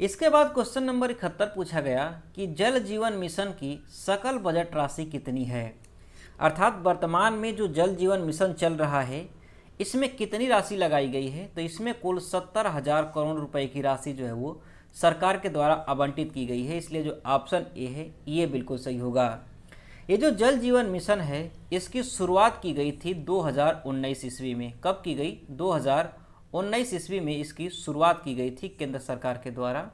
इसके बाद question number 71 पूछा गया कि जल जीवन मिशन की सकल बजट राशि कितनी है। अर्थात वर्तमान में जो जल जीवन मिशन चल रहा है इसमें कितनी राशि लगाई गई है। तो इसमें कुल 70,000 करोड़ रुपए की राशि जो है वो सरकार के द्वारा आवंटित की गई है। इसलिए जो ऑप्शन ए है ये बिल्कुल सही होगा। ये जो जल जीवन मिशन है इसकी शुरुआत की गई थी 2019 ईस्वी में। कब की गई? 2019 ईस्वी में इसकी शुरुआत की गई थी केंद्र सरकार के द्वारा।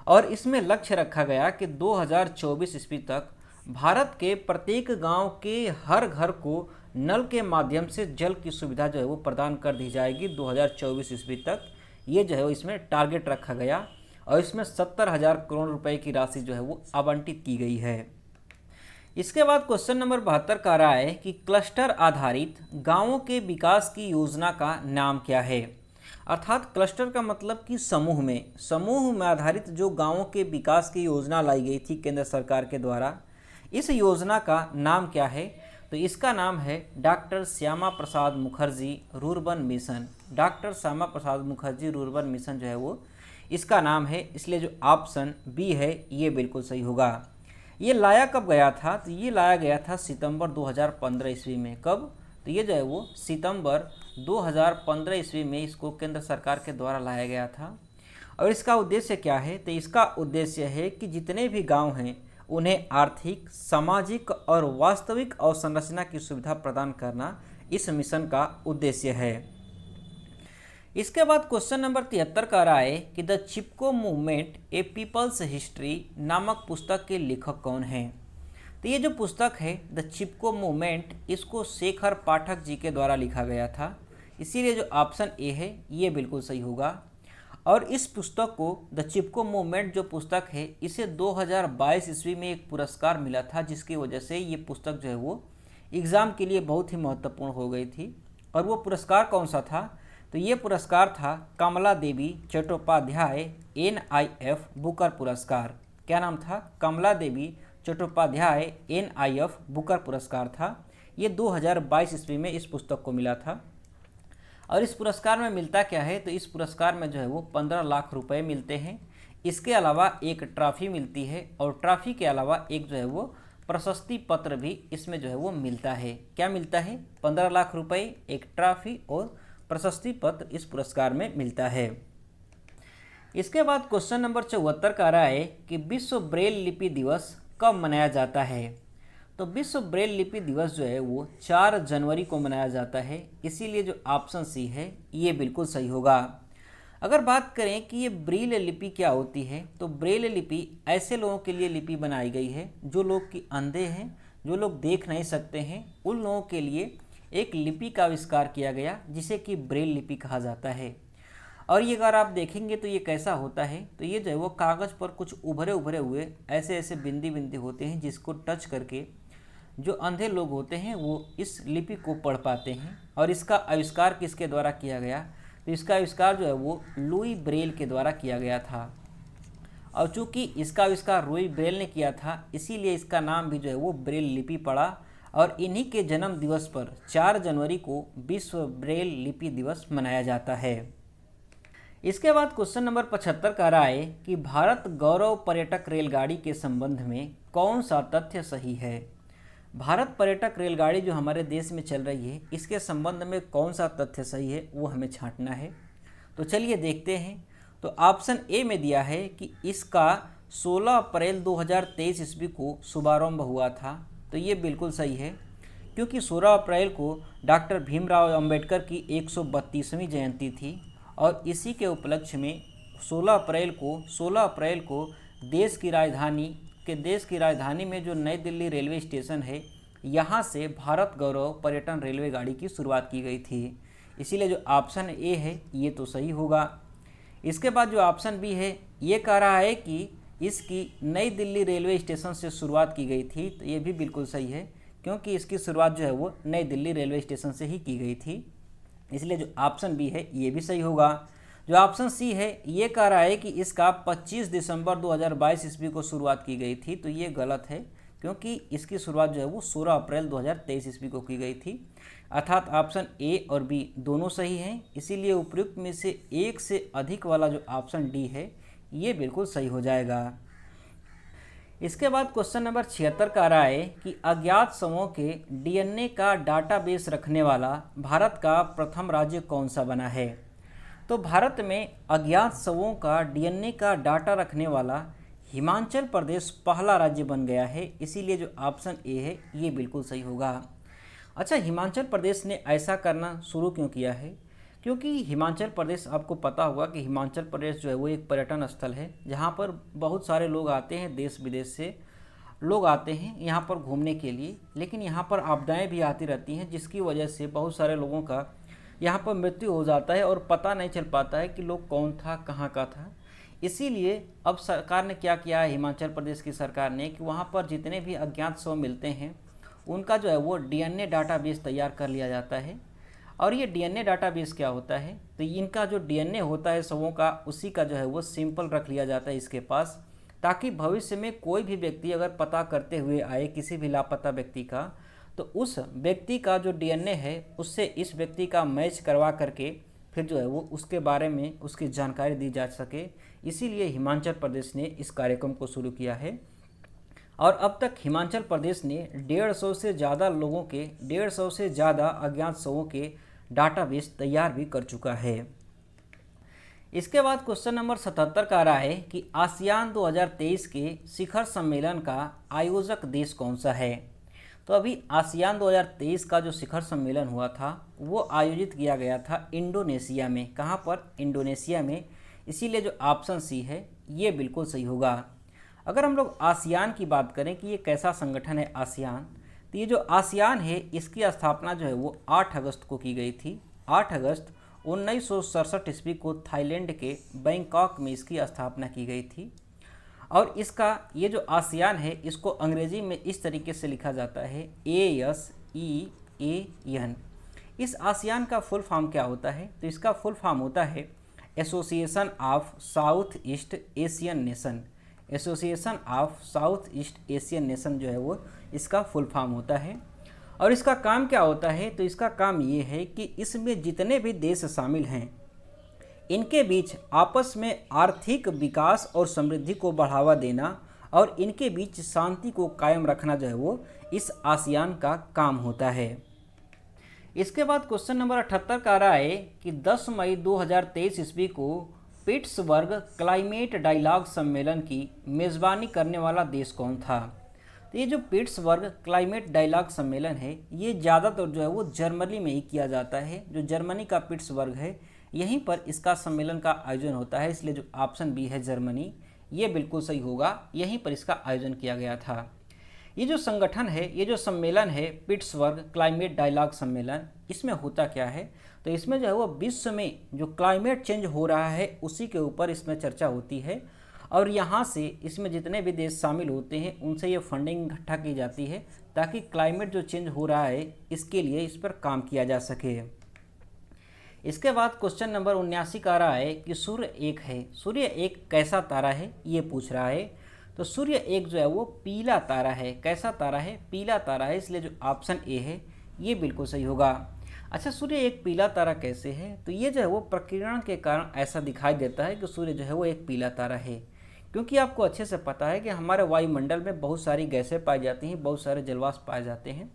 और इसमें लक्ष्य रखा गया कि 2024 ईस्वी तक भारत के प्रत्येक गांव के हर घर को नल के माध्यम से जल की सुविधा जो है वो प्रदान कर दी जाएगी 2024 ईस्वी तक। ये जो है वो इसमें टारगेट रखा गया और इसमें 70,000 करोड़ रुपए की राशि जो है वो आवंटित की गई है। इसके बाद क्वेश्चन नंबर 72 का रहा है कि क्लस्टर आधारित गांवों के विकास की योजना का नाम क्या है। अर्थात क्लस्टर का मतलब कि समूह में आधारित जो गांवों के विकास की योजना लाई गई थी केंद्र सरकार के द्वारा, इस योजना का नाम क्या है। तो इसका नाम है doctor Shyama Prasad Mukherjee rurban mission. Doctor Shyama Prasad Mukherjee rurban mission जो है वो इसका नाम है। इसलिए जो ऑप्शन बी है ये बिल्कुल सही होगा। ये लाया कब गया था? तो ये लाया गया था सितंबर 2015 ईस्वी में। कब? तो ये जो है वो सितंबर 2015 ईस्वी में इसको केंद्र सरकार के द्वारा लाया गया था। और इसका उद्देश्य क्या है? तो इसका उद्देश्य है कि जितने भी गांव हैं उन्हें आर्थिक, सामाजिक और वास्तविक अवसंरचना की सुविधा प्रदान करना इस मिशन का उद्देश्य है। इसके बाद क्वेश्चन नंबर 73 का रहा है कि the Chipko movement a people's history नामक पुस्तक के लेखक कौन हैं। तो ये जो पुस्तक है द चिपको मूवमेंट, इसको शेखर पाठक जी के द्वारा लिखा गया था। इसीलिए जो ऑप्शन ए है ये बिल्कुल सही होगा। और इस पुस्तक को द चिपको मूवमेंट जो पुस्तक है इसे 2022 ईस्वी में एक पुरस्कार मिला था, जिसकी वजह से ये पुस्तक जो है वो एग्ज़ाम के लिए बहुत ही महत्वपूर्ण हो गई थी। और वो पुरस्कार कौन सा था? तो ये पुरस्कार था कमला देवी चट्टोपाध्याय NIF बुकर पुरस्कार। क्या नाम था? कमला देवी चट्टोपाध्याय NIF बुकर पुरस्कार था। ये 2022 ईस्वी में इस पुस्तक को मिला था। और इस पुरस्कार में मिलता क्या है? तो इस पुरस्कार में जो है वो 15 लाख रुपए मिलते हैं। इसके अलावा एक ट्रॉफी मिलती है और ट्रॉफी के अलावा एक जो है वो प्रशस्ति पत्र भी इसमें जो है वो मिलता है। क्या मिलता है? 15 लाख रुपए, एक ट्रॉफी और प्रशस्ति पत्र इस पुरस्कार में मिलता है। इसके बाद क्वेश्चन नंबर 74 का रहा है कि विश्व ब्रेल लिपि दिवस कब मनाया जाता है। तो विश्व ब्रेल लिपि दिवस जो है वो 4 जनवरी को मनाया जाता है। इसीलिए जो ऑप्शन सी है ये बिल्कुल सही होगा। अगर बात करें कि ये ब्रेल लिपि क्या होती है, तो ब्रेल लिपि ऐसे लोगों के लिए लिपि बनाई गई है जो लोग कि अंधे हैं, जो लोग देख नहीं सकते हैं, उन लोगों के लिए एक लिपि का आविष्कार किया गया जिसे कि ब्रेल लिपि कहा जाता है। और ये अगर आप देखेंगे तो ये कैसा होता है, तो ये जो है वो कागज़ पर कुछ उभरे उभरे हुए ऐसे ऐसे बिंदी बिंदी होते हैं जिसको टच करके जो अंधे लोग होते हैं वो इस लिपि को पढ़ पाते हैं। और इसका आविष्कार किसके द्वारा किया गया? तो इसका आविष्कार जो है वो लुई ब्रेल के द्वारा किया गया था। और चूँकि इसका आविष्कार लुई ब्रेल ने किया था इसीलिए इसका नाम भी जो है वो ब्रेल लिपि पड़ा। और इन्हीं के जन्म दिवस पर 4 जनवरी को विश्व ब्रेल लिपि दिवस मनाया जाता है। इसके बाद क्वेश्चन नंबर 75 का रहा है कि भारत गौरव पर्यटक रेलगाड़ी के संबंध में कौन सा तथ्य सही है। भारत पर्यटक रेलगाड़ी जो हमारे देश में चल रही है इसके संबंध में कौन सा तथ्य सही है वो हमें छांटना है। तो चलिए देखते हैं। तो ऑप्शन ए में दिया है कि इसका 16 अप्रैल 2023 ईस्वी को शुभारंभ हुआ था। तो ये बिल्कुल सही है, क्योंकि 16 अप्रैल को डॉक्टर भीमराव अंबेडकर की 132वीं जयंती थी। और इसी के उपलक्ष्य में 16 अप्रैल को देश की राजधानी में जो नई दिल्ली रेलवे स्टेशन है यहाँ से भारत गौरव पर्यटन रेलवे गाड़ी की शुरुआत की गई थी। इसीलिए जो ऑप्शन ए है ये तो सही होगा। इसके बाद जो ऑप्शन बी है ये कह रहा है कि इसकी नई दिल्ली रेलवे स्टेशन से शुरुआत की गई थी। तो ये भी बिल्कुल सही है, क्योंकि इसकी शुरुआत जो है वो नई दिल्ली रेलवे स्टेशन से ही की गई थी। इसलिए जो ऑप्शन बी है ये भी सही होगा। जो ऑप्शन सी है ये कह रहा है कि इसका 25 दिसंबर 2022 ईस्वी को शुरुआत की गई थी। तो ये गलत है, क्योंकि इसकी शुरुआत जो है वो 16 अप्रैल 2023 ईस्वी को की गई थी। अर्थात ऑप्शन ए और बी दोनों सही हैं। इसीलिए उपयुक्त में से एक से अधिक वाला जो ऑप्शन डी है ये बिल्कुल सही हो जाएगा। इसके बाद क्वेश्चन नंबर 76 का आ रहा है कि अज्ञात समूह के डीएनए का डाटाबेस रखने वाला भारत का प्रथम राज्य कौन सा बना है। तो भारत में अज्ञात समूह का डीएनए का डाटा रखने वाला हिमाचल प्रदेश पहला राज्य बन गया है, इसीलिए जो ऑप्शन ए है ये बिल्कुल सही होगा। अच्छा, हिमाचल प्रदेश ने ऐसा करना शुरू क्यों किया है? क्योंकि हिमाचल प्रदेश, आपको पता होगा कि हिमाचल प्रदेश जो है वो एक पर्यटन स्थल है जहाँ पर बहुत सारे लोग आते हैं, देश विदेश से लोग आते हैं यहाँ पर घूमने के लिए। लेकिन यहाँ पर आपदाएं भी आती रहती हैं, जिसकी वजह से बहुत सारे लोगों का यहाँ पर मृत्यु हो जाता है और पता नहीं चल पाता है कि लोग कौन था, कहाँ का था। इसीलिए अब सरकार ने क्या किया है, हिमाचल प्रदेश की सरकार ने, कि वहाँ पर जितने भी अज्ञात शव मिलते हैं उनका जो है वो डीएनए डाटाबेस तैयार कर लिया जाता है। और ये डीएनए डाटाबेस क्या होता है, तो इनका जो डीएनए होता है शवों का, उसी का जो है वो सिंपल रख लिया जाता है इसके पास, ताकि भविष्य में कोई भी व्यक्ति अगर पता करते हुए आए किसी भी लापता व्यक्ति का, तो उस व्यक्ति का जो डीएनए है उससे इस व्यक्ति का मैच करवा करके फिर जो है वो उसके बारे में उसकी जानकारी दी जा सके। इसीलिए हिमाचल प्रदेश ने इस कार्यक्रम को शुरू किया है। और अब तक हिमाचल प्रदेश ने 150 से ज़्यादा लोगों के 150 से ज़्यादा अज्ञात शवों के डाटाबेस तैयार भी कर चुका है। इसके बाद क्वेश्चन नंबर 77 का आ रहा है कि आसियान 2023 के शिखर सम्मेलन का आयोजक देश कौन सा है। तो अभी आसियान 2023 का जो शिखर सम्मेलन हुआ था वो आयोजित किया गया था इंडोनेशिया में। कहाँ पर? इंडोनेशिया में। इसीलिए जो ऑप्शन सी है ये बिल्कुल सही होगा। अगर हम लोग आसियान की बात करें कि ये कैसा संगठन है आसियान, तो ये जो आसियान है इसकी स्थापना जो है वो 8 अगस्त को की गई थी। 8 अगस्त 1967 ईस्वी को थाईलैंड के बैंकॉक में इसकी स्थापना की गई थी। और इसका ये जो आसियान है इसको अंग्रेजी में इस तरीके से लिखा जाता है ASEAN। इस आसियान का फुल फॉर्म क्या होता है? तो इसका फुल फॉर्म होता है association of south east Asian nation. Association of south east Asian nation जो है वो इसका फुल फॉर्म होता है। और इसका काम क्या होता है? तो इसका काम ये है कि इसमें जितने भी देश शामिल हैं इनके बीच आपस में आर्थिक विकास और समृद्धि को बढ़ावा देना और इनके बीच शांति को कायम रखना जो है वो इस आसियान का काम होता है। इसके बाद क्वेश्चन नंबर 78 का आ रहा है कि 10 मई 2023 ईस्वी को पिट्सबर्ग क्लाइमेट डायलॉग सम्मेलन की मेज़बानी करने वाला देश कौन था। तो ये जो पिट्सबर्ग क्लाइमेट डायलॉग सम्मेलन है ये ज़्यादातर जो है वो जर्मनी में ही किया जाता है। जो जर्मनी का पिट्सबर्ग है यहीं पर इसका सम्मेलन का आयोजन होता है, इसलिए जो ऑप्शन बी है जर्मनी ये बिल्कुल सही होगा। यहीं पर इसका आयोजन किया गया था। ये जो संगठन है, ये जो सम्मेलन है पिट्सबर्ग क्लाइमेट डायलॉग सम्मेलन, इसमें होता क्या है? तो इसमें जो है वो विश्व में जो क्लाइमेट चेंज हो रहा है उसी के ऊपर इसमें चर्चा होती है। और यहाँ से इसमें जितने भी देश शामिल होते हैं उनसे ये फंडिंग इकट्ठा की जाती है ताकि क्लाइमेट जो चेंज हो रहा है इसके लिए इस पर काम किया जा सके। इसके बाद क्वेश्चन नंबर 79 का आ रहा है कि सूर्य एक है। सूर्य एक कैसा तारा है ये पूछ रहा है। तो सूर्य एक जो है वो पीला तारा है। कैसा तारा है? पीला तारा है, इसलिए जो ऑप्शन ए है ये बिल्कुल सही होगा। अच्छा, सूर्य एक पीला तारा कैसे है? तो ये जो है वो प्रकीर्णन के कारण ऐसा दिखाई देता है कि सूर्य जो है वो एक पीला तारा है, क्योंकि आपको अच्छे से पता है कि हमारे वायुमंडल में बहुत सारी गैसें पाई जाती हैं, बहुत सारे जलवाष्प पाए जाते हैं,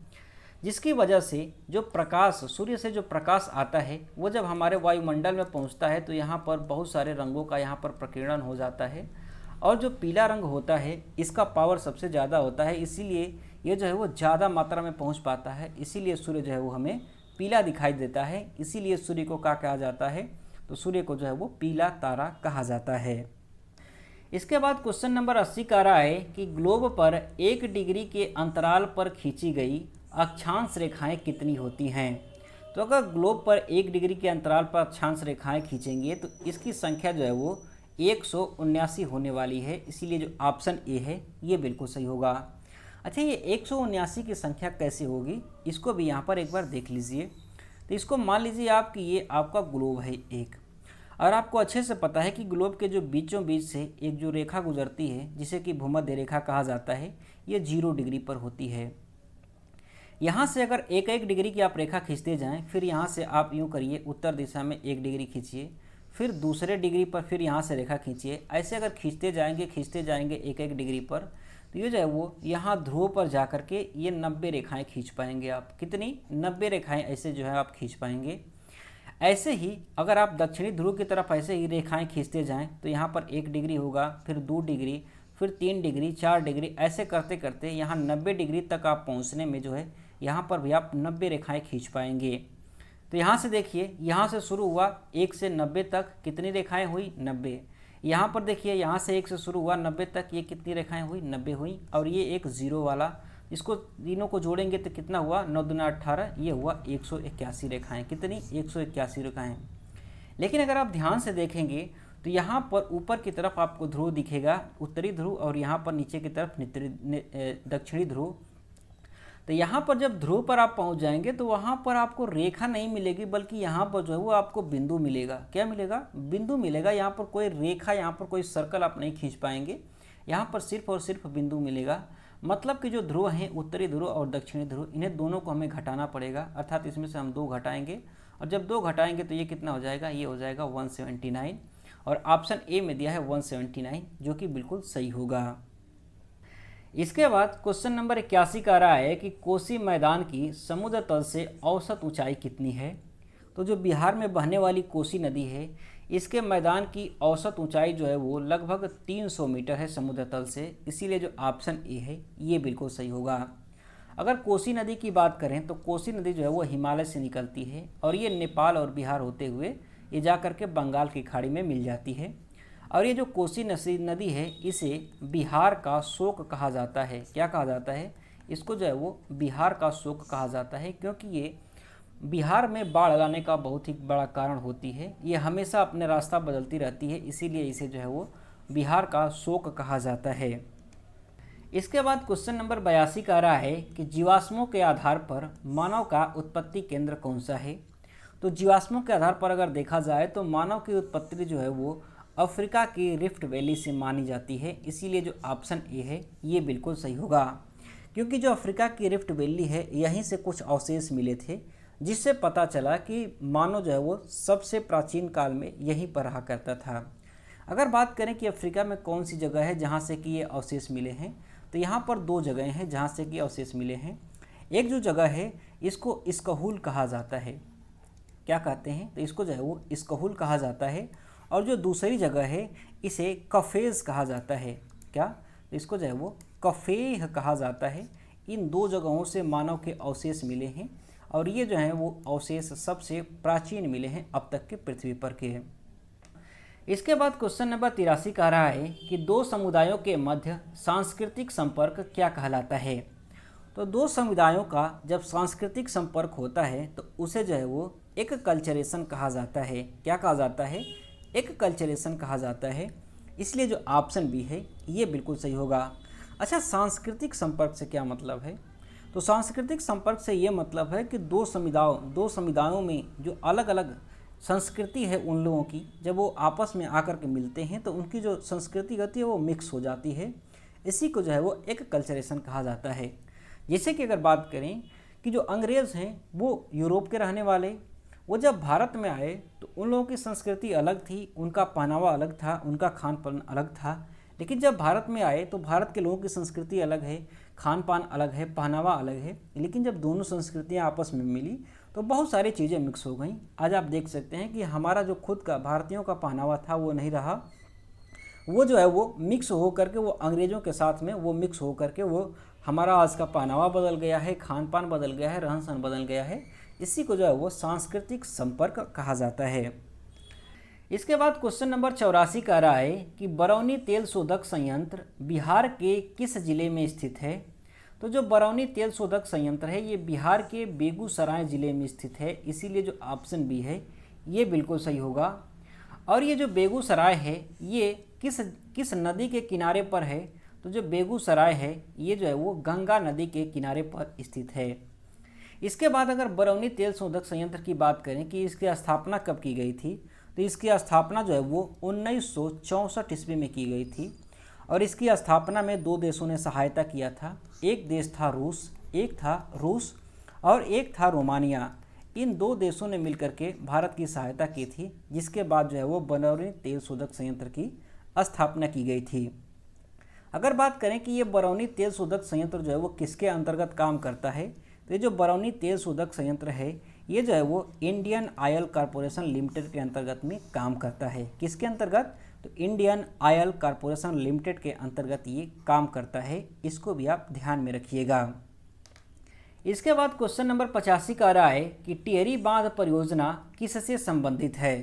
जिसकी वजह से जो प्रकाश, सूर्य से जो प्रकाश आता है वो जब हमारे वायुमंडल में पहुंचता है तो यहाँ पर बहुत सारे रंगों का यहाँ पर प्रकीर्णन हो जाता है। और जो पीला रंग होता है इसका पावर सबसे ज़्यादा होता है, इसीलिए ये जो है वो ज़्यादा मात्रा में पहुँच पाता है, इसीलिए सूर्य जो है वो हमें पीला दिखाई देता है। इसीलिए सूर्य को क्या कहा जाता है? तो सूर्य को जो है वो पीला तारा कहा जाता है। इसके बाद क्वेश्चन नंबर 80 का रहा है कि ग्लोब पर 1 डिग्री के अंतराल पर खींची गई अक्षांश रेखाएं कितनी होती हैं। तो अगर ग्लोब पर 1 डिग्री के अंतराल पर अक्षांश रेखाएं खींचेंगे तो इसकी संख्या जो है वो 179 होने वाली है, इसीलिए जो ऑप्शन ए है ये बिल्कुल सही होगा। अच्छा, ये 179 की संख्या कैसे होगी इसको भी यहाँ पर एक बार देख लीजिए। तो इसको मान लीजिए आप कि ये आपका ग्लोब है एक, और आपको अच्छे से पता है कि ग्लोब के जो बीचों बीच से एक जो रेखा गुजरती है जिसे कि भूमध्य रेखा कहा जाता है, ये 0 डिग्री पर होती है। यहाँ से अगर 1-1 डिग्री की आप रेखा खींचते जाएं, फिर यहाँ से आप यूँ करिए उत्तर दिशा में 1 डिग्री खींचिए, फिर दूसरे डिग्री पर फिर यहाँ से रेखा खींचिए। ऐसे अगर खींचते जाएंगे एक एक डिग्री पर, तो ये जो है वो यहाँ ध्रुव पर जा कर के ये 90 रेखाएं खींच पाएंगे आप। कितनी? 90 रेखाएं ऐसे जो है आप खींच पाएंगे। ऐसे ही अगर आप दक्षिणी ध्रुव की तरफ ऐसे ही रेखाएं खींचते जाएं तो यहाँ पर 1 डिग्री होगा, फिर 2 डिग्री, फिर 3 डिग्री, 4 डिग्री, ऐसे करते करते यहाँ 90 डिग्री तक आप पहुँचने में जो है यहाँ पर भी आप 90 रेखाएं खींच पाएंगे। तो यहाँ से देखिए, यहाँ से शुरू हुआ 1 से 90 तक कितनी रेखाएं हुई? 90। यहाँ पर देखिए, यहाँ से 1 से शुरू हुआ 90 तक, ये कितनी रेखाएं हुई? 90 हुई। और ये एक जीरो वाला, इसको तीनों को जोड़ेंगे तो कितना हुआ? 9 दूना 18, ये हुआ 181 रेखाएं। कितनी? 181 रेखाएं। लेकिन अगर आप ध्यान से देखेंगे तो यहाँ पर ऊपर की तरफ आपको ध्रुव दिखेगा, उत्तरी ध्रुव, और यहाँ पर नीचे की तरफ दक्षिणी ध्रुव। तो यहाँ पर जब ध्रुव पर आप पहुँच जाएंगे तो वहाँ पर आपको रेखा नहीं मिलेगी, बल्कि यहाँ पर जो है वो आपको बिंदु मिलेगा। क्या मिलेगा? बिंदु मिलेगा। यहाँ पर कोई रेखा, यहाँ पर कोई सर्कल आप नहीं खींच पाएंगे, यहाँ पर सिर्फ और सिर्फ बिंदु मिलेगा। मतलब कि जो ध्रुव हैं, उत्तरी ध्रुव और दक्षिणी ध्रुव, इन्हें दोनों को हमें घटाना पड़ेगा। अर्थात इसमें से हम 2 घटाएंगे, और जब 2 घटाएंगे तो ये कितना हो जाएगा? ये हो जाएगा 179। और ऑप्शन ए में दिया है 179, जो कि बिल्कुल सही होगा। इसके बाद क्वेश्चन नंबर 81 का रहा है कि कोसी मैदान की समुद्र तल से औसत ऊंचाई कितनी है। तो जो बिहार में बहने वाली कोसी नदी है, इसके मैदान की औसत ऊंचाई जो है वो लगभग 300 मीटर है समुद्र तल से। इसीलिए जो ऑप्शन ए है ये बिल्कुल सही होगा। अगर कोसी नदी की बात करें तो कोसी नदी जो है वो हिमालय से निकलती है, और ये नेपाल और बिहार होते हुए ये जा कर के बंगाल की खाड़ी में मिल जाती है। और ये जो कोसी नदी है, इसे बिहार का शोक कहा जाता है। क्या कहा जाता है? इसको जो है वो बिहार का शोक कहा जाता है, क्योंकि ये बिहार में बाढ़ लाने का बहुत ही बड़ा कारण होती है। ये हमेशा अपने रास्ता बदलती रहती है, इसीलिए इसे जो है वो बिहार का शोक कहा जाता है। इसके बाद क्वेश्चन नंबर 82 का रहा है कि जीवाश्मों के आधार पर मानव का उत्पत्ति केंद्र कौन सा है। तो जीवाश्मों के आधार पर अगर देखा जाए तो मानव की उत्पत्ति जो है वो अफ्रीका की रिफ्ट वैली से मानी जाती है। इसीलिए जो ऑप्शन ए है ये बिल्कुल सही होगा, क्योंकि जो अफ्रीका की रिफ्ट वैली है, यहीं से कुछ अवशेष मिले थे, जिससे पता चला कि मानव जो है वो सबसे प्राचीन काल में यहीं पर रहा करता था। अगर बात करें कि अफ्रीका में कौन सी जगह है जहाँ से कि ये अवशेष मिले हैं, तो यहाँ पर 2 जगह हैं जहाँ से कि अवशेष मिले हैं। एक जो जगह है इसको इस्कहुल कहा जाता है। क्या कहते हैं? तो इसको जो है वो इस्कहुल कहा जाता है। और जो दूसरी जगह है इसे कफेज कहा जाता है। क्या? तो इसको जो है वो कफेह कहा जाता है। इन 2 जगहों से मानव के अवशेष मिले हैं, और ये जो हैं वो अवशेष सबसे प्राचीन मिले हैं अब तक के पृथ्वी पर के। इसके बाद क्वेश्चन नंबर 83 कह रहा है कि 2 समुदायों के मध्य सांस्कृतिक संपर्क क्या कहलाता है। तो 2 समुदायों का जब सांस्कृतिक संपर्क होता है तो उसे जो है वो एक कल्चरेशन कहा जाता है। क्या कहा जाता है? एक कल्चरेशन कहा जाता है। इसलिए जो ऑप्शन बी है ये बिल्कुल सही होगा। अच्छा, सांस्कृतिक संपर्क से क्या मतलब है? तो सांस्कृतिक संपर्क से ये मतलब है कि 2 समुदायों में जो अलग अलग संस्कृति है उन लोगों की, जब वो आपस में आकर के मिलते हैं तो उनकी जो संस्कृति होती है वो मिक्स हो जाती है। इसी को जो है वो एक कल्चरेशन कहा जाता है। जैसे कि अगर बात करें कि जो अंग्रेज़ हैं वो यूरोप के रहने वाले, वो जब भारत में आए तो उन लोगों की संस्कृति अलग थी, उनका पहनावा अलग था, उनका खान पान अलग था। लेकिन जब भारत में आए तो भारत के लोगों की संस्कृति अलग है, खान पान अलग है, पहनावा अलग है। लेकिन जब दोनों संस्कृतियां आपस में मिली तो बहुत सारी चीज़ें मिक्स हो गई। आज आप देख सकते हैं कि हमारा जो खुद का भारतीयों का पहनावा था वो नहीं रहा, वो जो है वो मिक्स हो करके वो अंग्रेज़ों के साथ में वो मिक्स हो करके वो हमारा आज का पहनावा बदल गया है, खान पान बदल गया है, रहन सहन बदल गया है। इसी को जो है वो सांस्कृतिक संपर्क कहा जाता है। इसके बाद क्वेश्चन नंबर 84 का रहा है कि बरौनी तेल शोधक संयंत्र बिहार के किस जिले में स्थित है। तो जो बरौनी तेल शोधक संयंत्र है ये बिहार के बेगूसराय जिले में स्थित है। इसीलिए जो ऑप्शन बी है ये बिल्कुल सही होगा। और ये जो बेगूसराय है ये किस नदी के किनारे पर है। तो जो बेगूसराय है ये जो है वो गंगा नदी के किनारे पर स्थित है। इसके बाद अगर बरौनी तेल शोधक संयंत्र की बात करें कि इसकी स्थापना कब की गई थी, तो इसकी स्थापना जो है वो 1964 ईस्वी में की गई थी। और इसकी स्थापना में 2 देशों ने सहायता किया था। एक देश था रूस, और एक था रोमानिया। इन दो देशों ने मिलकर के भारत की सहायता की थी, जिसके बाद जो है वो बरौनी तेल शोधक संयंत्र की स्थापना की गई थी। अगर बात करें कि ये बरौनी तेल शोधक संयंत्र जो है वो किसके अंतर्गत काम करता है, तो ये जो बरौनी तेल शोधक संयंत्र है ये जो है वो इंडियन ऑयल कॉरपोरेशन लिमिटेड के अंतर्गत में काम करता है। किसके अंतर्गत? तो इंडियन ऑयल कॉरपोरेशन लिमिटेड के अंतर्गत ये काम करता है। इसको भी आप ध्यान में रखिएगा। इसके बाद क्वेश्चन नंबर 85 का आ रहा है कि टिहरी बांध परियोजना किससे संबंधित है।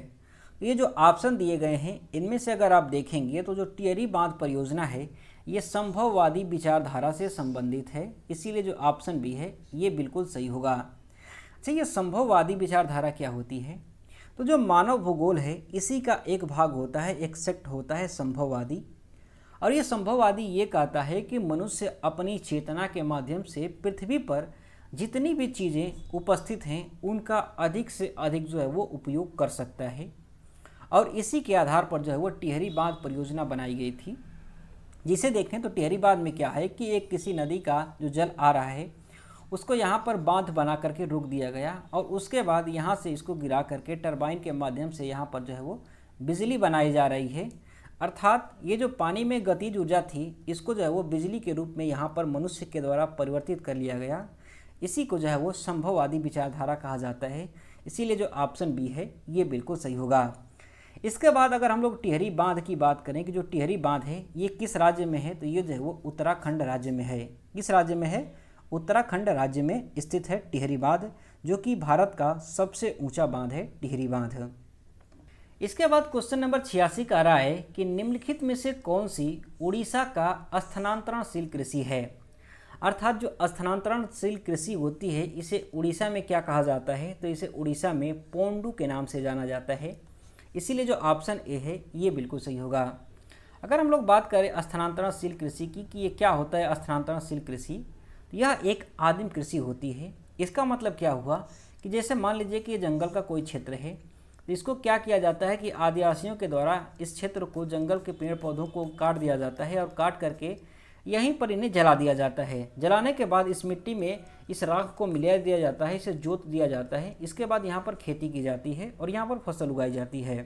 ये जो ऑप्शन दिए गए हैं इनमें से अगर आप देखेंगे तो जो टिहरी बांध परियोजना है ये संभववादी विचारधारा से संबंधित है, इसीलिए जो ऑप्शन बी है ये बिल्कुल सही होगा। अच्छा, ये संभववादी विचारधारा क्या होती है? तो जो मानव भूगोल है इसी का एक भाग होता है, एक सेक्ट होता है संभववादी। और ये संभववादी ये कहता है कि मनुष्य अपनी चेतना के माध्यम से पृथ्वी पर जितनी भी चीज़ें उपस्थित हैं उनका अधिक से अधिक जो है वो उपयोग कर सकता है। और इसी के आधार पर जो है वो टिहरी बांध परियोजना बनाई गई थी। जिसे देखें तो टिहरी बांध में क्या है कि एक किसी नदी का जो जल आ रहा है उसको यहाँ पर बांध बना करके रोक दिया गया और उसके बाद यहाँ से इसको गिरा करके टरबाइन के माध्यम से यहाँ पर जो है वो बिजली बनाई जा रही है। अर्थात ये जो पानी में गतिज ऊर्जा थी इसको जो है वो बिजली के रूप में यहाँ पर मनुष्य के द्वारा परिवर्तित कर लिया गया। इसी को जो है वो संभववादी विचारधारा कहा जाता है। इसीलिए जो ऑप्शन बी है ये बिल्कुल सही होगा। इसके बाद अगर हम लोग टिहरी बांध की बात करें कि जो टिहरी बांध है ये किस राज्य में है, तो ये जो है वो उत्तराखंड राज्य में है। किस राज्य में है? उत्तराखंड राज्य में स्थित है टिहरी बांध, जो कि भारत का सबसे ऊंचा बांध है टिहरी बांध। इसके बाद क्वेश्चन नंबर 86 का आ रहा है कि निम्नलिखित में से कौन सी उड़ीसा का स्थानांतरणशील कृषि है। अर्थात जो स्थानांतरणशील कृषि होती है इसे उड़ीसा में क्या कहा जाता है, तो इसे उड़ीसा में पोंडू के नाम से जाना जाता है। इसीलिए जो ऑप्शन ए है ये बिल्कुल सही होगा। अगर हम लोग बात करें स्थानांतरणशील कृषि की कि ये क्या होता है स्थानांतरणशील कृषि, तो यह एक आदिम कृषि होती है। इसका मतलब क्या हुआ कि जैसे मान लीजिए कि ये जंगल का कोई क्षेत्र है, तो इसको क्या किया जाता है कि आदिवासियों के द्वारा इस क्षेत्र को, जंगल के पेड़ पौधों को काट दिया जाता है और काट करके यहीं पर इन्हें जला दिया जाता है। जलाने के बाद इस मिट्टी में इस राख को मिला दिया जाता है, इसे जोत दिया जाता है। इसके बाद यहाँ पर खेती की जाती है और यहाँ पर फसल उगाई जाती है।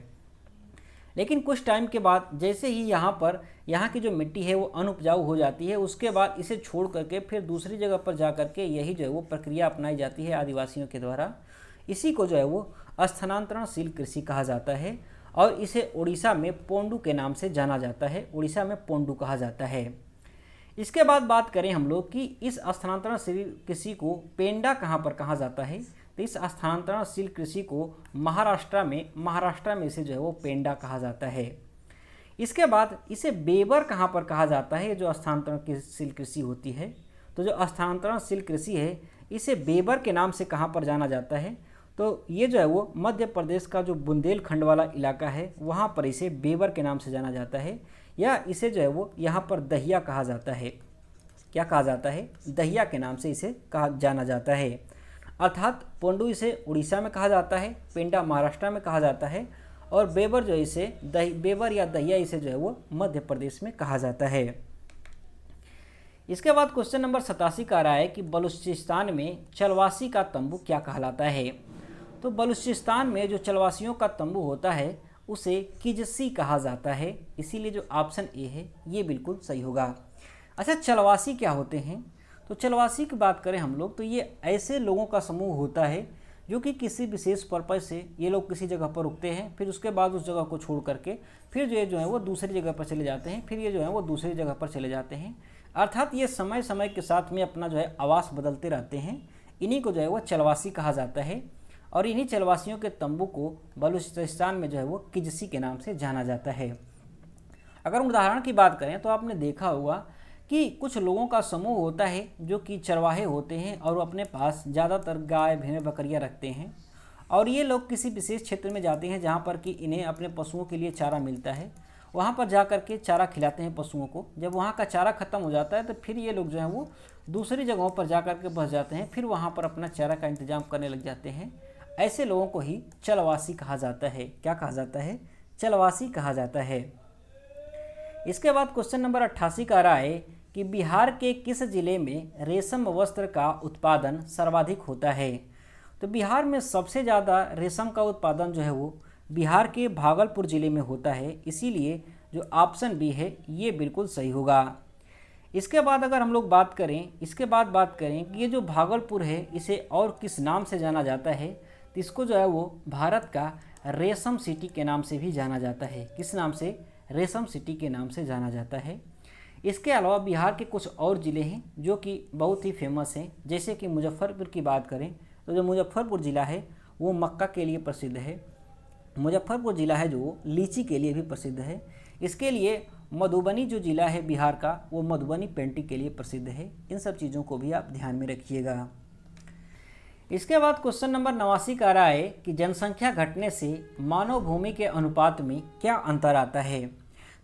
लेकिन कुछ टाइम के बाद जैसे ही यहाँ की जो मिट्टी है वो अनुपजाऊ हो जाती है, उसके बाद इसे छोड़ करके फिर दूसरी जगह पर जा करके यही जो है वो प्रक्रिया अपनाई जाती है आदिवासियों के द्वारा। इसी को जो है वो स्थानांतरणशील कृषि कहा जाता है और इसे उड़ीसा में पोंडू के नाम से जाना जाता है। उड़ीसा में पोंडू कहा जाता है। इसके बाद बात करें हम लोग कि इस स्थानांतरणशील कृषि को पेंडा कहाँ पर कहा जाता है, तो इस स्थानांतरणशील कृषि को महाराष्ट्र में इसे जो है वो पेंडा कहा जाता है। इसके बाद इसे बेबर कहाँ पर कहा जाता है, जो स्थानांतरणशील कृषि होती है, तो जो स्थानांतरणशील कृषि है इसे बेबर के नाम से कहाँ पर जाना जाता है, तो ये जो है वो मध्य प्रदेश का जो बुंदेलखंड वाला इलाका है वहाँ पर इसे बेबर के नाम से जाना जाता है, या इसे जो है वो यहाँ पर दहिया कहा जाता है। क्या कहा जाता है? दहिया के नाम से इसे कहा जाना जाता है। अर्थात पोंडू इसे उड़ीसा में कहा जाता है, पेंडा महाराष्ट्र में कहा जाता है और बेबर जो इसे बेबर या दहिया इसे जो है वो मध्य प्रदेश में कहा जाता है। इसके बाद क्वेश्चन नंबर 87 का आ रहा है कि बलूचिस्तान में चलवासी का तंबू क्या कहलाता है। तो बलूचिस्तान में जो चलवासियों का तंबू होता है उसे किजसी कहा जाता है। इसीलिए जो ऑप्शन ए है ये बिल्कुल सही होगा। अच्छा, चलवासी क्या होते हैं? तो चलवासी की बात करें हम लोग तो ये ऐसे लोगों का समूह होता है जो कि किसी विशेष पर्पज़ से ये लोग किसी जगह पर रुकते हैं, फिर उसके बाद उस जगह को छोड़ करके फिर जो है वो दूसरी जगह पर चले जाते हैं, फिर ये जो है वो दूसरी जगह पर चले जाते हैं। अर्थात ये समय समय के साथ में अपना जो है आवास बदलते रहते हैं। इन्हीं को जो है वो चलवासी कहा जाता है और इन्हीं चलवासियों के तंबू को बलूचिस्तान में जो है वो किजसी के नाम से जाना जाता है। अगर उदाहरण की बात करें तो आपने देखा होगा कि कुछ लोगों का समूह होता है जो कि चरवाहे होते हैं और वो अपने पास ज़्यादातर गाय भेड़ बकरियां रखते हैं और ये लोग किसी विशेष क्षेत्र में जाते हैं जहाँ पर कि इन्हें अपने पशुओं के लिए चारा मिलता है। वहाँ पर जा कर के चारा खिलाते हैं पशुओं को। जब वहाँ का चारा ख़त्म हो जाता है तो फिर ये लोग जो हैं वो दूसरी जगहों पर जा कर के बस जाते हैं, फिर वहाँ पर अपना चारा का इंतजाम करने लग जाते हैं। ऐसे लोगों को ही चलवासी कहा जाता है। क्या कहा जाता है? चलवासी कहा जाता है। इसके बाद क्वेश्चन नंबर 88 का आ रहा है कि बिहार के किस जिले में रेशम वस्त्र का उत्पादन सर्वाधिक होता है। तो बिहार में सबसे ज़्यादा रेशम का उत्पादन जो है वो बिहार के भागलपुर ज़िले में होता है, इसीलिए जो ऑप्शन बी है ये बिल्कुल सही होगा। इसके बाद अगर हम लोग बात करें कि ये जो भागलपुर है इसे और किस नाम से जाना जाता है, तो इसको जो है वो भारत का रेशम सिटी के नाम से भी जाना जाता है। किस नाम से? रेशम सिटी के नाम से जाना जाता है। इसके अलावा बिहार के कुछ और ज़िले हैं जो कि बहुत ही फेमस हैं, जैसे कि मुजफ्फरपुर की बात करें तो जो मुजफ्फरपुर ज़िला है वो मक्का के लिए प्रसिद्ध है। मुजफ्फरपुर ज़िला है जो लीची के लिए भी प्रसिद्ध है। इसके लिए मधुबनी जो ज़िला है बिहार का वो मधुबनी पेंटिंग के लिए प्रसिद्ध है। इन सब चीज़ों को भी आप ध्यान में रखिएगा। इसके बाद क्वेश्चन नंबर 89 का आ रहा है कि जनसंख्या घटने से मानव भूमि के अनुपात में क्या अंतर आता है।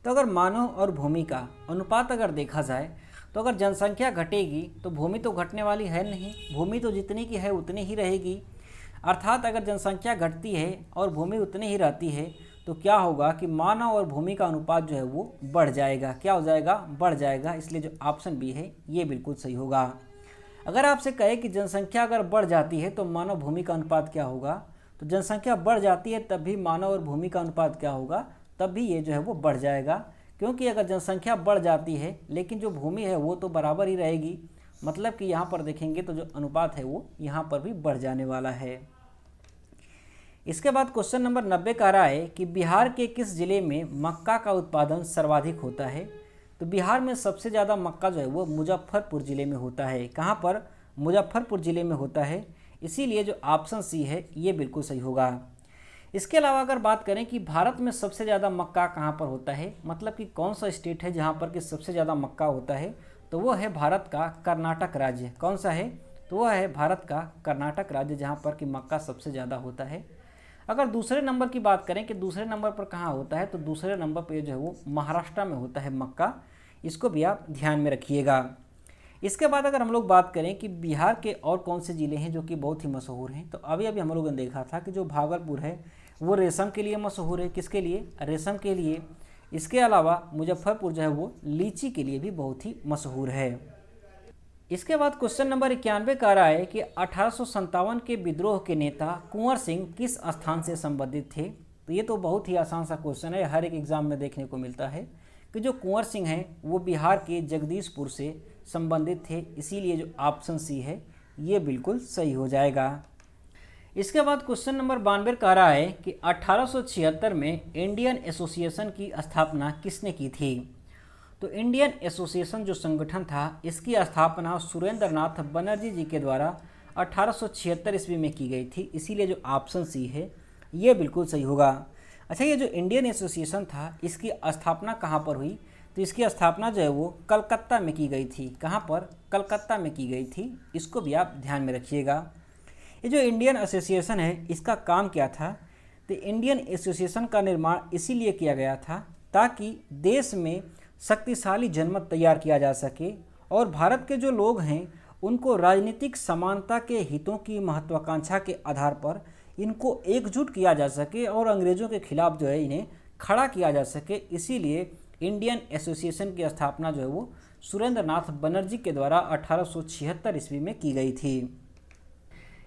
तो अगर मानव और भूमि का अनुपात अगर देखा जाए तो अगर जनसंख्या घटेगी तो भूमि तो घटने वाली है नहीं, भूमि तो जितनी की है उतनी ही रहेगी। अर्थात अगर जनसंख्या घटती है और भूमि उतनी ही रहती है तो क्या होगा कि मानव और भूमि का अनुपात जो है वो बढ़ जाएगा। क्या हो जाएगा? बढ़ जाएगा। इसलिए जो ऑप्शन बी है ये बिल्कुल सही होगा। अगर आपसे कहे कि जनसंख्या अगर बढ़ जाती है तो मानव भूमि का अनुपात क्या होगा, तो जनसंख्या बढ़ जाती है तब भी मानव और भूमि का अनुपात क्या होगा, तब भी ये जो है वो बढ़ जाएगा। क्योंकि अगर जनसंख्या बढ़ जाती है लेकिन जो भूमि है वो तो बराबर ही रहेगी, मतलब कि यहाँ पर देखेंगे तो जो अनुपात है वो यहाँ पर भी बढ़ जाने वाला है। इसके बाद क्वेश्चन नंबर 90 का रहा है कि बिहार के किस जिले में मक्का का उत्पादन सर्वाधिक होता है। तो बिहार में सबसे ज़्यादा मक्का जो है वो मुजफ्फरपुर ज़िले में होता है। कहाँ पर? मुजफ्फरपुर ज़िले में होता है। इसीलिए जो ऑप्शन सी है ये बिल्कुल सही होगा। इसके अलावा अगर बात करें कि भारत में सबसे ज़्यादा मक्का कहाँ पर होता है, मतलब कि कौन सा स्टेट है जहाँ पर कि सबसे ज़्यादा मक्का होता है, तो वो है भारत का कर्नाटक राज्य। कौन सा है? तो वह है भारत का कर्नाटक राज्य, जहाँ पर कि मक्का सबसे ज़्यादा होता है। अगर दूसरे नंबर की बात करें कि दूसरे नंबर पर कहाँ होता है, तो दूसरे नंबर पर जो है वो महाराष्ट्र में होता है मक्का। इसको भी आप ध्यान में रखिएगा। इसके बाद अगर हम लोग बात करें कि बिहार के और कौन से ज़िले हैं जो कि बहुत ही मशहूर हैं, तो अभी हम लोगों ने देखा था कि जो भागलपुर है वो रेशम के लिए मशहूर है। किसके लिए? रेशम के लिए। इसके अलावा मुजफ्फरपुर जो है वो लीची के लिए भी बहुत ही मशहूर है। इसके बाद क्वेश्चन नंबर 91 का आ रहा है कि 1857 के विद्रोह के नेता कुंवर सिंह किस स्थान से संबंधित थे। तो ये तो बहुत ही आसान सा क्वेश्चन है, हर एक एग्जाम में देखने को मिलता है कि जो कुंवर सिंह हैं वो बिहार के जगदीशपुर से संबंधित थे। इसीलिए जो ऑप्शन सी है ये बिल्कुल सही हो जाएगा। इसके बाद क्वेश्चन नंबर 92 का आ रहा है कि 1876 में इंडियन एसोसिएशन की स्थापना किसने की थी। तो इंडियन एसोसिएशन जो संगठन था इसकी स्थापना सुरेंद्र नाथ बनर्जी जी के द्वारा 1876 ईस्वी में की गई थी। इसीलिए जो ऑप्शन सी है ये बिल्कुल सही होगा। अच्छा, ये जो इंडियन एसोसिएशन था इसकी स्थापना कहाँ पर हुई, तो इसकी स्थापना जो है वो कलकत्ता में की गई थी। कहाँ पर? कलकत्ता में की गई थी। इसको भी आप ध्यान में रखिएगा। ये जो इंडियन एसोसिएशन है इसका काम क्या था, तो इंडियन एसोसिएशन का निर्माण इसीलिए किया गया था ताकि देश में शक्तिशाली जनमत तैयार किया जा सके और भारत के जो लोग हैं उनको राजनीतिक समानता के हितों की महत्वाकांक्षा के आधार पर इनको एकजुट किया जा सके और अंग्रेज़ों के खिलाफ जो है इन्हें खड़ा किया जा सके। इसीलिए इंडियन एसोसिएशन की स्थापना जो है वो सुरेंद्र नाथ बनर्जी के द्वारा 1876 ईस्वी में की गई थी।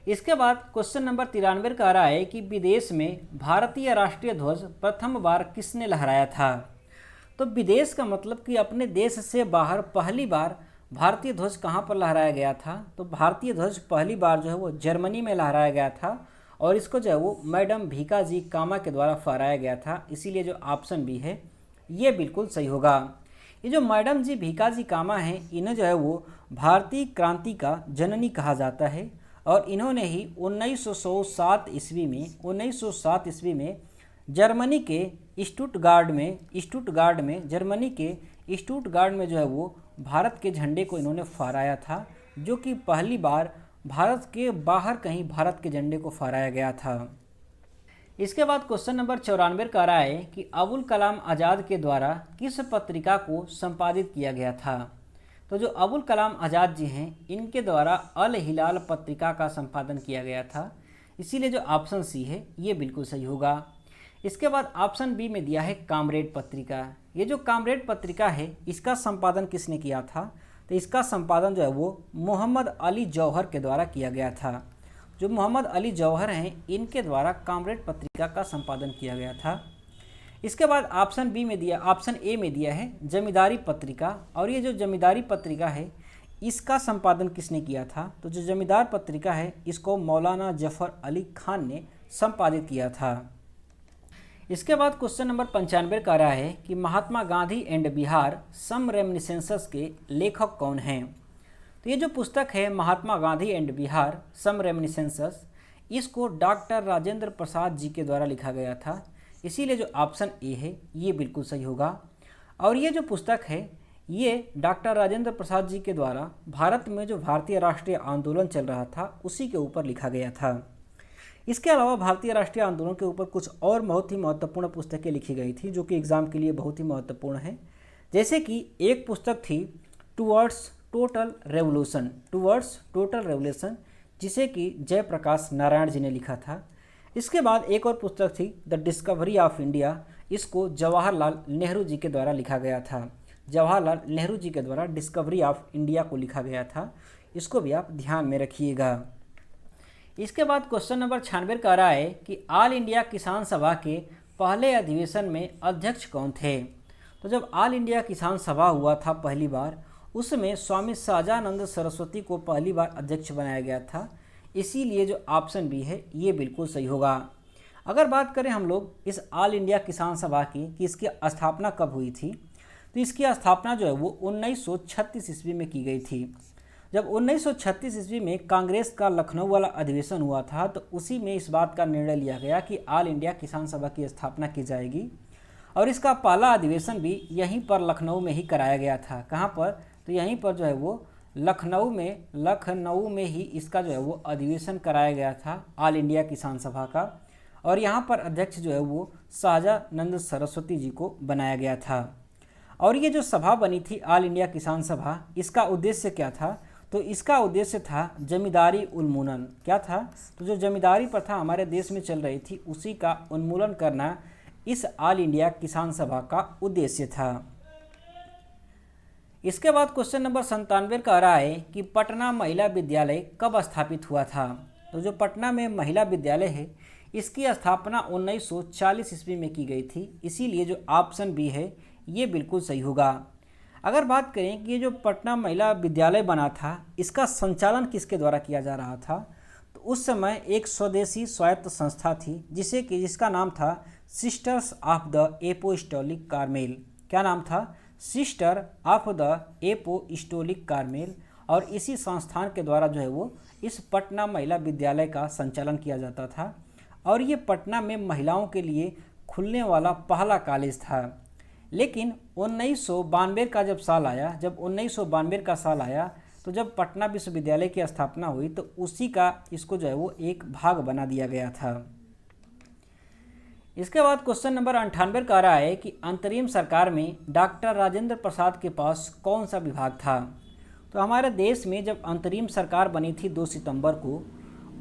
इसके बाद क्वेश्चन नंबर 93 का आ रहा है कि विदेश में भारतीय राष्ट्रीय ध्वज प्रथम बार किसने लहराया था। तो विदेश का मतलब कि अपने देश से बाहर पहली बार भारतीय ध्वज कहाँ पर लहराया गया था, तो भारतीय ध्वज पहली बार जो है वो जर्मनी में लहराया गया था और इसको जो है वो मैडम भीकाजी कामा के द्वारा फहराया गया था। इसीलिए जो ऑप्शन बी है ये बिल्कुल सही होगा। ये जो मैडम जी भीकाजी कामा हैं इन्हें जो है वो भारतीय क्रांति का जननी कहा जाता है और इन्होंने ही 1907 ईस्वी में जर्मनी के स्टुटगार्ड में जो है वो भारत के झंडे को इन्होंने फहराया था, जो कि पहली बार भारत के बाहर कहीं भारत के झंडे को फहराया गया था। इसके बाद क्वेश्चन नंबर 94 का आ रहा है कि अबुल कलाम आज़ाद के द्वारा किस पत्रिका को संपादित किया गया था। तो जो अबुल कलाम आज़ाद जी हैं इनके द्वारा अल हिलाल पत्रिका का संपादन किया गया था। इसीलिए जो ऑप्शन सी है ये बिल्कुल सही होगा। इसके बाद ऑप्शन बी में दिया है कामरेड पत्रिका। ये जो कामरेड पत्रिका है इसका संपादन किसने किया था, तो इसका संपादन जो है वो मोहम्मद अली जौहर के द्वारा किया गया था। जो मोहम्मद अली जौहर हैं, इनके द्वारा कॉमरेड पत्रिका का संपादन किया गया था। इसके बाद ऑप्शन ए में दिया है जमींदारी पत्रिका। और ये जो जमींदारी पत्रिका है इसका संपादन किसने किया था? तो जो जमींदार पत्रिका है इसको मौलाना जफ़र अली खान ने संपादित किया था। इसके बाद क्वेश्चन नंबर 95 का रहा है कि Mahatma Gandhi and Bihar some reminiscences के लेखक कौन हैं? तो ये जो पुस्तक है Mahatma Gandhi and Bihar some reminiscences, इसको डॉक्टर राजेंद्र प्रसाद जी के द्वारा लिखा गया था, इसीलिए जो ऑप्शन ए है ये बिल्कुल सही होगा। और ये जो पुस्तक है ये डॉक्टर राजेंद्र प्रसाद जी के द्वारा भारत में जो भारतीय राष्ट्रीय आंदोलन चल रहा था उसी के ऊपर लिखा गया था। इसके अलावा भारतीय राष्ट्रीय आंदोलन के ऊपर कुछ और बहुत ही महत्वपूर्ण पुस्तकें लिखी गई थी जो कि एग्ज़ाम के लिए बहुत ही महत्वपूर्ण है। जैसे कि एक पुस्तक थी टूवर्ड्स टोटल रेवोल्यूशन, जिसे कि जयप्रकाश नारायण जी ने लिखा था। इसके बाद एक और पुस्तक थी द डिस्कवरी ऑफ इंडिया, इसको जवाहरलाल नेहरू जी के द्वारा लिखा गया था। जवाहरलाल नेहरू जी के द्वारा डिस्कवरी ऑफ इंडिया को लिखा गया था, इसको भी आप ध्यान में रखिएगा। इसके बाद क्वेश्चन नंबर 96 का रहा है कि ऑल इंडिया किसान सभा के पहले अधिवेशन में अध्यक्ष कौन थे? तो जब ऑल इंडिया किसान सभा हुआ था पहली बार, उसमें स्वामी सहजानंद सरस्वती को पहली बार अध्यक्ष बनाया गया था, इसीलिए जो ऑप्शन बी है ये बिल्कुल सही होगा। अगर बात करें हम लोग इस ऑल इंडिया किसान सभा की कि इसकी स्थापना कब हुई थी, तो इसकी स्थापना जो है वो 1936 ईस्वी में की गई थी। जब 1936 ईस्वी में कांग्रेस का लखनऊ वाला अधिवेशन हुआ था तो उसी में इस बात का निर्णय लिया गया कि ऑल इंडिया किसान सभा की स्थापना की जाएगी। और इसका पहला अधिवेशन भी यहीं पर लखनऊ में ही कराया गया था। कहाँ पर? तो यहीं पर जो है वो लखनऊ में ही इसका जो है वो अधिवेशन कराया गया था ऑल इंडिया किसान सभा का। और यहाँ पर अध्यक्ष जो है वो सहजानंद सरस्वती जी को बनाया गया था। और ये जो सभा बनी थी ऑल इंडिया किसान सभा, इसका उद्देश्य क्या था? तो इसका उद्देश्य था जमींदारी उन्मूलन। क्या था? तो जो जमींदारी प्रथा हमारे देश में चल रही थी उसी का उन्मूलन करना इस ऑल इंडिया किसान सभा का उद्देश्य था। इसके बाद क्वेश्चन नंबर 97 का रहा है कि पटना महिला विद्यालय कब स्थापित हुआ था? तो जो पटना में महिला विद्यालय है इसकी स्थापना 1940 ईस्वी में की गई थी, इसीलिए जो ऑप्शन बी है ये बिल्कुल सही होगा। अगर बात करें कि ये जो पटना महिला विद्यालय बना था इसका संचालन किसके द्वारा किया जा रहा था, तो उस समय एक स्वदेशी स्वायत्त संस्था थी जिसका नाम था sisters of the apostolic Carmel. क्या नाम था? Sister of the apostolic Carmel. और इसी संस्थान के द्वारा जो है वो इस पटना महिला विद्यालय का संचालन किया जाता था। और ये पटना में महिलाओं के लिए खुलने वाला पहला कॉलेज था। लेकिन 1992 का जब 1992 का साल आया तो जब पटना विश्वविद्यालय की स्थापना हुई तो उसी का इसको जो है वो एक भाग बना दिया गया था। इसके बाद क्वेश्चन नंबर 98 का रहा है कि अंतरिम सरकार में डॉक्टर राजेंद्र प्रसाद के पास कौन सा विभाग था? तो हमारे देश में जब अंतरिम सरकार बनी थी 2 सितंबर को,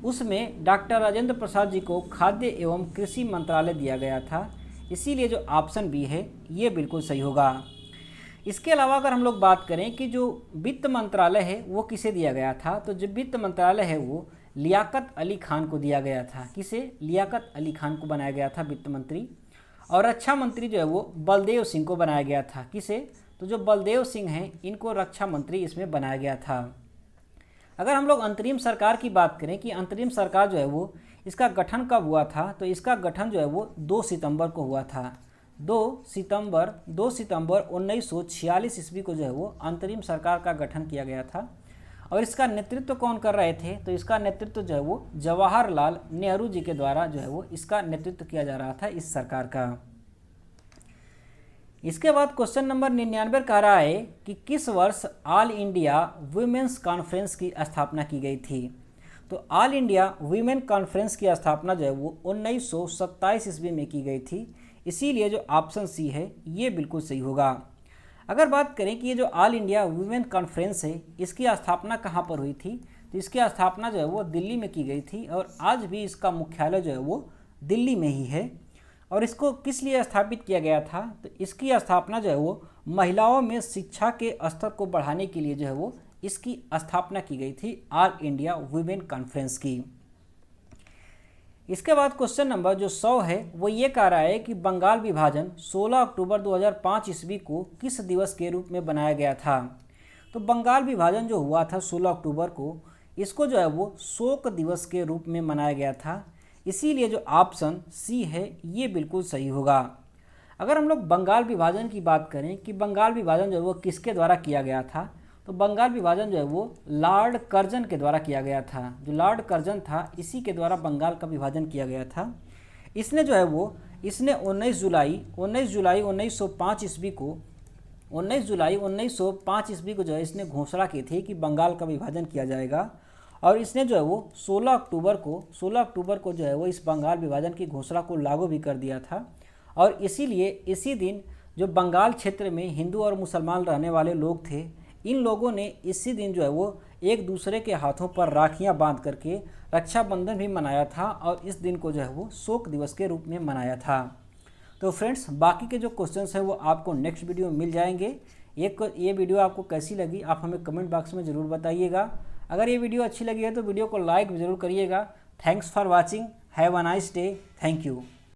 उसमें डॉक्टर राजेंद्र प्रसाद जी को खाद्य एवं कृषि मंत्रालय दिया गया था, इसीलिए जो ऑप्शन बी है ये बिल्कुल सही होगा। इसके अलावा अगर हम लोग बात करें कि जो वित्त मंत्रालय है वो किसे दिया गया था, तो जो वित्त मंत्रालय है वो लियाकत अली खान को दिया गया था। किसे? लियाकत अली खान को बनाया गया था वित्त मंत्री। और रक्षा मंत्री जो है वो बलदेव सिंह को बनाया गया था। किसे? तो जो बलदेव सिंह हैं इनको रक्षा मंत्री इसमें बनाया गया था। अगर हम लोग अंतरिम सरकार की बात करें कि अंतरिम सरकार जो है वो इसका गठन कब हुआ था, तो इसका गठन जो है वो 2 सितंबर को हुआ था। 2 सितंबर 1946 ईस्वी को जो है वो अंतरिम सरकार का गठन किया गया था। और इसका नेतृत्व कौन कर रहे थे? तो इसका नेतृत्व जो है वो जवाहरलाल नेहरू जी के द्वारा जो है वो इसका नेतृत्व किया जा रहा था इस सरकार का। इसके बाद क्वेश्चन नंबर 99 कह रहा है कि किस वर्ष ऑल इंडिया वुमेन्स कॉन्फ्रेंस की स्थापना की गई थी? तो ऑल इंडिया वीमेन कॉन्फ्रेंस की स्थापना जो है वो 1927 ईस्वी में की गई थी, इसीलिए जो ऑप्शन सी है ये बिल्कुल सही होगा। अगर बात करें कि ये जो ऑल इंडिया वीमेन कॉन्फ्रेंस है इसकी स्थापना कहाँ पर हुई थी, तो इसकी स्थापना जो है वो दिल्ली में की गई थी और आज भी इसका मुख्यालय जो है वो दिल्ली में ही है। और इसको किस लिए स्थापित किया गया था, तो इसकी स्थापना जो है वो महिलाओं में शिक्षा के स्तर को बढ़ाने के लिए जो है वो इसकी स्थापना की गई थी ऑल इंडिया वुमेन कॉन्फ्रेंस की। इसके बाद क्वेश्चन नंबर जो 100 है वो ये कह रहा है कि बंगाल विभाजन 16 अक्टूबर 2005 ईस्वी को किस दिवस के रूप में बनाया गया था। तो बंगाल विभाजन जो हुआ था 16 अक्टूबर को, इसको जो है वो शोक दिवस के रूप में मनाया गया था। इसीलिए जो ऑप्शन सी है ये बिल्कुल सही होगा। अगर हम लोग बंगाल विभाजन की बात करें कि बंगाल विभाजन जो है वो किसके द्वारा किया गया था, तो बंगाल विभाजन जो है वो लॉर्ड कर्जन के द्वारा किया गया था। जो लॉर्ड कर्जन था इसी के द्वारा बंगाल का विभाजन किया गया था। इसने जो है वो इसने 19 जुलाई 1905 ईस्वी को 19 जुलाई 1905 ईस्वी को जो है इसने घोषणा की थी कि बंगाल का विभाजन किया जाएगा। और इसने जो है वो 16 अक्टूबर को जो है वो इस बंगाल विभाजन की घोषणा को लागू भी कर दिया था। और इसीलिए इसी दिन जो बंगाल क्षेत्र में हिंदू और मुसलमान रहने वाले लोग थे, इन लोगों ने इसी दिन जो है वो एक दूसरे के हाथों पर राखियां बांध करके रक्षाबंधन भी मनाया था और इस दिन को जो है वो शोक दिवस के रूप में मनाया था। तो फ्रेंड्स, बाकी के जो क्वेश्चंस हैं वो आपको नेक्स्ट वीडियो में मिल जाएंगे। ये वीडियो आपको कैसी लगी आप हमें कमेंट बॉक्स में ज़रूर बताइएगा। अगर ये वीडियो अच्छी लगी है तो वीडियो को लाइक ज़रूर करिएगा। Thanks for watching. Have a nice day. Thank you.